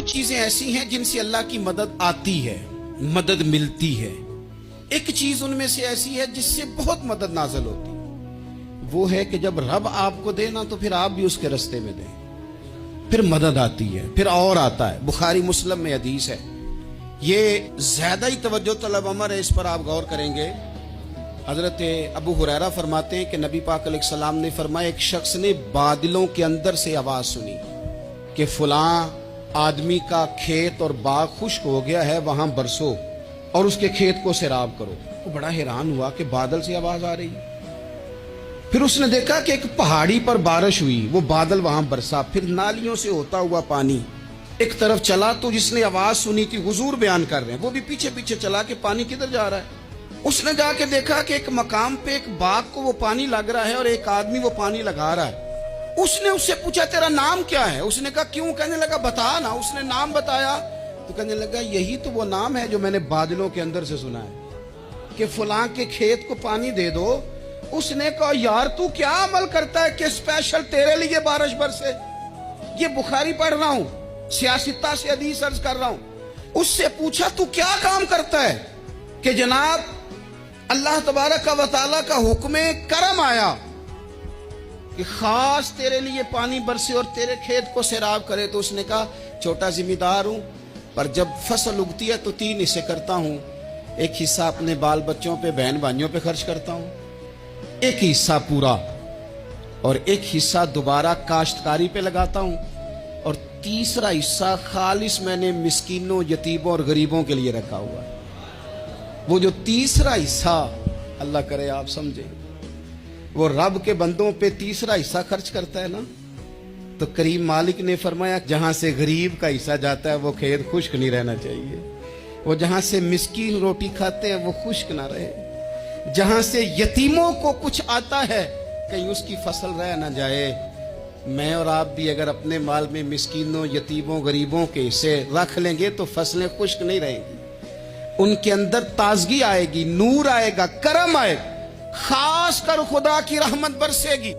کچھ چیزیں ایسی ہیں جن سے اللہ کی مدد آتی ہے، مدد ملتی ہے۔ ایک چیز ان میں سے ایسی ہے جس سے بہت مدد نازل ہوتی ہے، وہ ہے کہ جب رب آپ کو دے نا تو پھر آپ بھی اس کے رستے میں دیں، پھر مدد آتی ہے، پھر اور آتا ہے۔ بخاری مسلم میں حدیث ہے، یہ زیادہ ہی توجہ طلب امر ہے، اس پر آپ غور کریں گے۔ حضرت ابو ہریرہ فرماتے ہیں کہ نبی پاک علیہ السلام نے فرمایا ایک شخص نے بادلوں کے اندر سے آواز سنی کہ فلاں آدمی کا کھیت اور باغ خشک ہو گیا ہے، وہاں برسو اور اس کے کھیت کو سیراب کرو۔ وہ بڑا حیران ہوا کہ بادل سے آواز آ رہی ہے۔ پھر اس نے دیکھا کہ ایک پہاڑی پر بارش ہوئی، وہ بادل وہاں برسا، پھر نالیوں سے ہوتا ہوا پانی ایک طرف چلا۔ تو جس نے آواز سنی تھی، حضور بیان کر رہے ہیں، وہ بھی پیچھے پیچھے چلا کہ پانی کدھر جا رہا ہے۔ اس نے جا کے دیکھا کہ ایک مقام پہ ایک باغ کو وہ پانی لگ رہا ہے اور ایک آدمی وہ پانی لگا رہا ہے۔ اس نے اس سے پوچھا تیرا نام کیا ہے؟ اس نے کہا کیوں؟ کہنے لگا بتا نا۔ اس نے نام بتایا تو کہنے لگا یہی تو وہ نام ہے جو میں نے بادلوں کے اندر سے سنا ہے کہ فلاں کے کھیت کو پانی دے دو۔ اس نے کہا یار تو کیا عمل کرتا ہے کہ اسپیشل تیرے لیے بارش برسے؟ یہ بخاری پڑھ رہا ہوں، سیاستہ سے حدیث عرض کر رہا ہوں۔ اس سے پوچھا تو کیا کام کرتا ہے کہ جناب اللہ تبارک و تعالیٰ کا حکم کرم آیا کہ خاص تیرے لیے پانی برسے اور تیرے کھیت کو سیراب کرے؟ تو اس نے کہا چھوٹا ذمہ دار ہوں، پر جب فصل اگتی ہے تو 3 حصے کرتا ہوں۔ ایک حصہ اپنے بال بچوں پہ، بہن بھائیوں پہ خرچ کرتا ہوں، ایک حصہ پورا، اور ایک حصہ دوبارہ کاشتکاری پہ لگاتا ہوں، اور تیسرا حصہ خالص میں نے مسکینوں، یتیموں اور غریبوں کے لیے رکھا ہوا ہے۔ وہ جو تیسرا حصہ، اللہ کرے آپ سمجھیں، وہ رب کے بندوں پہ تیسرا حصہ خرچ کرتا ہے نا، تو کریم مالک نے فرمایا جہاں سے غریب کا حصہ جاتا ہے وہ کھیت خشک نہیں رہنا چاہیے، وہ جہاں سے مسکین روٹی کھاتے ہیں وہ خشک نہ رہے، جہاں سے یتیموں کو کچھ آتا ہے کہیں اس کی فصل رہ نہ جائے۔ میں اور آپ بھی اگر اپنے مال میں مسکینوں، یتیموں، غریبوں کے حصے رکھ لیں گے تو فصلیں خشک نہیں رہیں گی، ان کے اندر تازگی آئے گی، نور آئے گا، کرم آئے گا، خاص کر خدا کی رحمت برسے گی۔